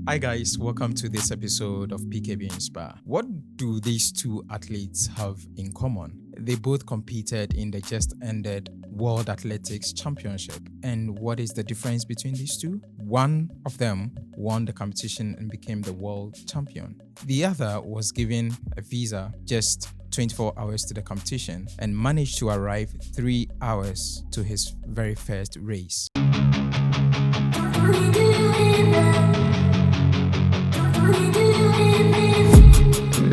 Hi guys, welcome to this episode of PKBinspire. What do these two athletes have in common? They both competed in the just ended World Athletics Championship. And what is the difference between these two? One of them won the competition and became the world champion. The other was given a visa just 24 hours to the competition and managed to arrive 3 hours to his very first race.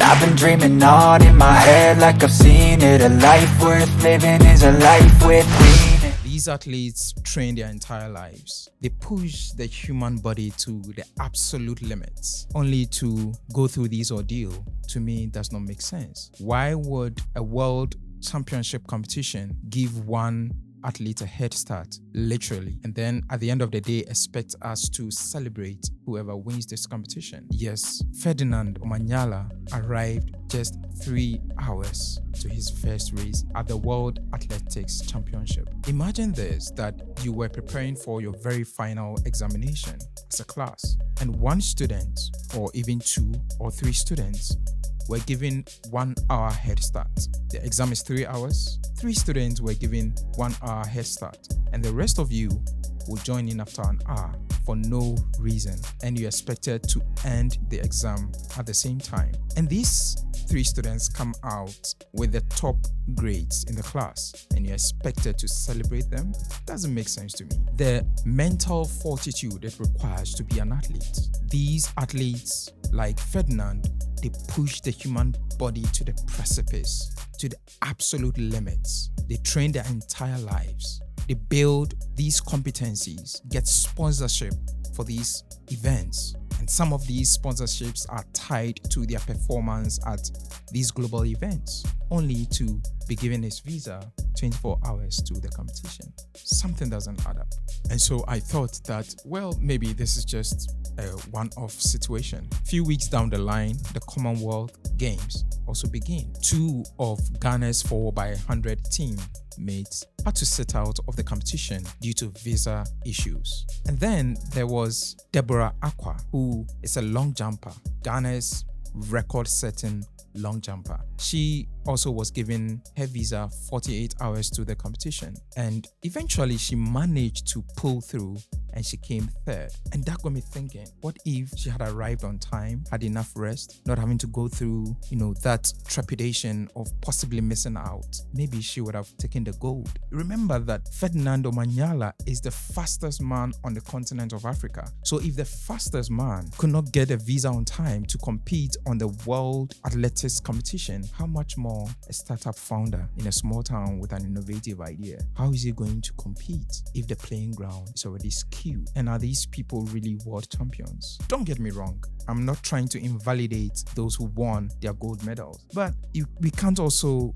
I've been dreaming on in my head like I've seen it. A life worth living is a life with meaning. These athletes train their entire lives. They push the human body to the absolute limits, only to go through this ordeal. To me, does not make sense. Why would a world championship competition give one athlete a head start, literally, and then at the end of the day expect us to celebrate whoever wins this competition? Yes, Ferdinand Omanyala arrived just 3 hours to his first race at the World Athletics Championship. Imagine this, that you were preparing for your very final examination as a class, and one student, or even 2 or 3 students, were given 1 hour head start. The exam is 3 hours. 3 students were given 1 hour head start, and the rest of you will join in after an hour for no reason, and you're expected to end the exam at the same time. And these 3 students come out with the top grades in the class, and you're expected to celebrate them? Doesn't make sense to me. The mental fortitude it requires to be an athlete. These athletes, like Ferdinand, they push the human body to the precipice, to the absolute limits. They train their entire lives. They build these competencies, get sponsorship for these events. And some of these sponsorships are tied to their performance at these global events, only to be given his visa 24 hours to the competition. Something doesn't add up. And so I thought that, well, maybe this is just a one-off situation. A few weeks down the line, the Commonwealth Games also begin. 2 of Ghana's 4x100 teammates had to sit out of the competition due to visa issues. And then there was Deborah Aqua, who is a long jumper, Ghana's record-setting long jumper. She also was given her visa 48 hours to the competition, and eventually she managed to pull through and she came 3rd. And that got me thinking, what if she had arrived on time, had enough rest, not having to go through, that trepidation of possibly missing out? Maybe she would have taken the gold. Remember that Ferdinand Omanyala is the fastest man on the continent of Africa. So if the fastest man could not get a visa on time to compete on the World Athletics competition, how much more a startup founder in a small town with an innovative idea? How is he going to compete if the playing ground is already skewed? And are these people really world champions? Don't get me wrong, I'm not trying to invalidate those who won their gold medals, but we can't also,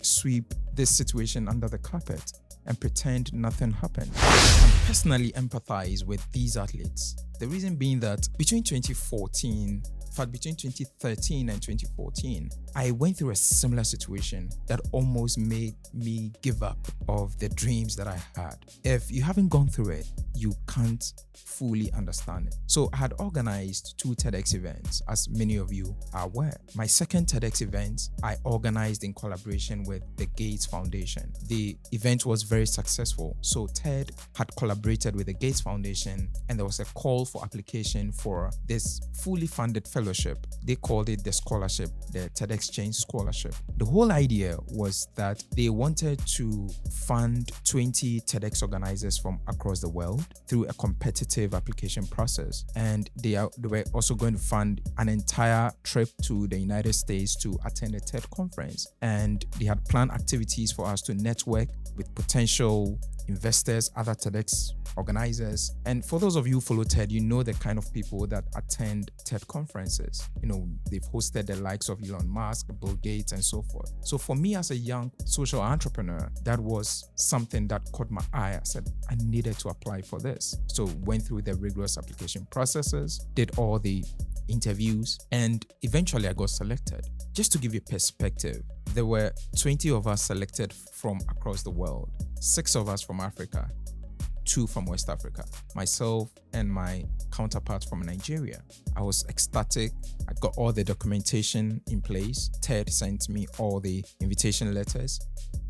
sweep this situation under the carpet and pretend nothing happened. I personally empathize with these athletes. The reason being that between 2013 and 2014, I went through a similar situation that almost made me give up of the dreams that I had. If you haven't gone through it, you can't fully understand it. So I had organized 2 TEDx events, as many of you are aware. My second TEDx event, I organized in collaboration with the Gates Foundation. The event was very successful. So TED had collaborated with the Gates Foundation, and there was a call for application for this fully funded fellowship. They called it the scholarship, the TEDx Change Scholarship. The whole idea was that they wanted to fund 20 TEDx organizers from across the world through a competitive application process. And they were also going to fund an entire trip to the United States to attend a TED conference. And they had planned activities for us to network with potential investors, other TEDx organizers. And for those of you who follow TED, you know the kind of people that attend TED conferences. They've hosted the likes of Elon Musk, Bill Gates, and so forth. So for me as a young social entrepreneur, that was something that caught my eye. I said, I needed to apply for this. So went through the rigorous application processes, did all the interviews, and eventually I got selected. Just to give you perspective, there were 20 of us selected from across the world. 6 of us from Africa, 2 from West Africa, myself and my counterpart from Nigeria. I was ecstatic. I got all the documentation in place. Ted sent me all the invitation letters.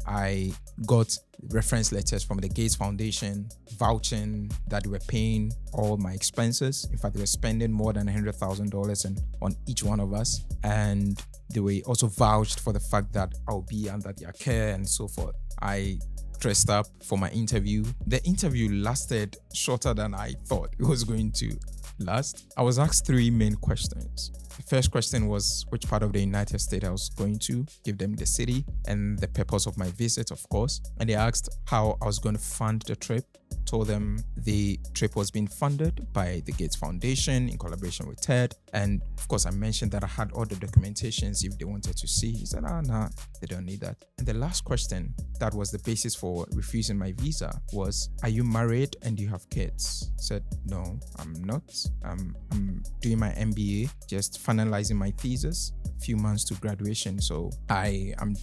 I got reference letters from the Gates Foundation vouching that they were paying all my expenses. In fact, they were spending more than $100,000 on each one of us. And they were also vouched for the fact that I'll be under their care and so forth. I dressed up for my interview. The interview lasted shorter than I thought it was going to last. I was asked 3 main questions. The first question was which part of the United States I was going to, give them the city and the purpose of my visit, of course. And they asked how I was going to fund the trip. Told them the trip was being funded by the Gates Foundation in collaboration with TED. And of course, I mentioned that I had all the documentations if they wanted to see. He said, nah, they don't need that. And the last question that was the basis for refusing my visa was, are you married and do you have kids? I said, no, I'm not. I'm doing my MBA, just finalizing my thesis, a few months to graduation. So I'm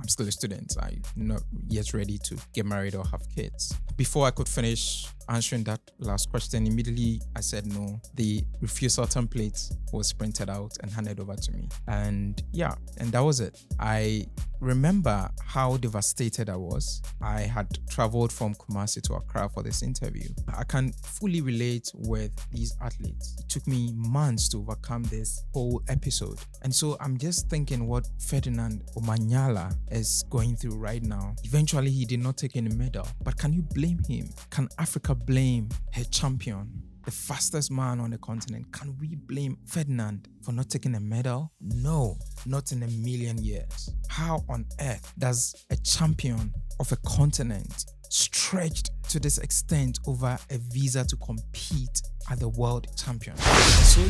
still a student. I'm not yet ready to get married or have kids. Before I could finish answering that last question, immediately I said no. The refusal template was printed out and handed over to me. And that was it. I remember how devastated I was. I had traveled from Kumasi to Accra for this interview. I can fully relate with these athletes. It took me months to overcome this whole episode. And so I'm just thinking what Ferdinand Omanyala is going through right now. Eventually, he did not take any medal. But can you blame him? Can Africa blame her champion, the fastest man on the continent? Can we blame Ferdinand for not taking a medal? No, not in a million years. How on earth does a champion of a continent stretched to this extent over a visa to compete at the world champion? So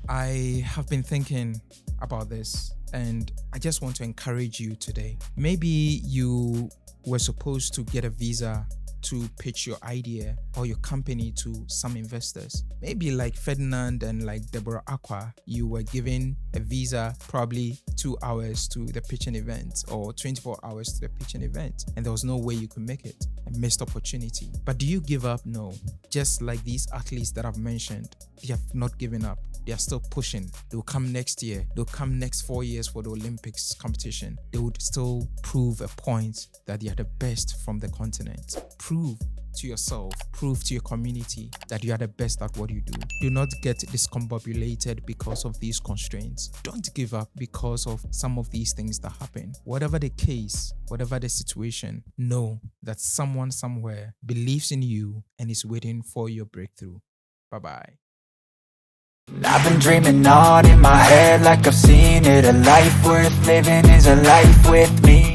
I have been thinking about this and I just want to encourage you today. Maybe you were supposed to get a visa to pitch your idea or your company to some investors. Maybe like Ferdinand and like Deborah Aqua, you were given a visa probably 2 hours to the pitching event or 24 hours to the pitching event, and there was no way you could make it. A missed opportunity. But do you give up? No. Just like these athletes that I've mentioned, they have not given up. They are still pushing. They'll come next year. They'll come next 4 years for the Olympics competition. They would still prove a point that they are the best from the continent. Prove to yourself, prove to your community that you are the best at what you do. Do not get discombobulated because of these constraints. Don't give up because of some of these things that happen. Whatever the case, whatever the situation, know that someone somewhere believes in you and is waiting for your breakthrough. Bye-bye. I've been dreaming on in my head like I've seen it. A life worth living is a life with me.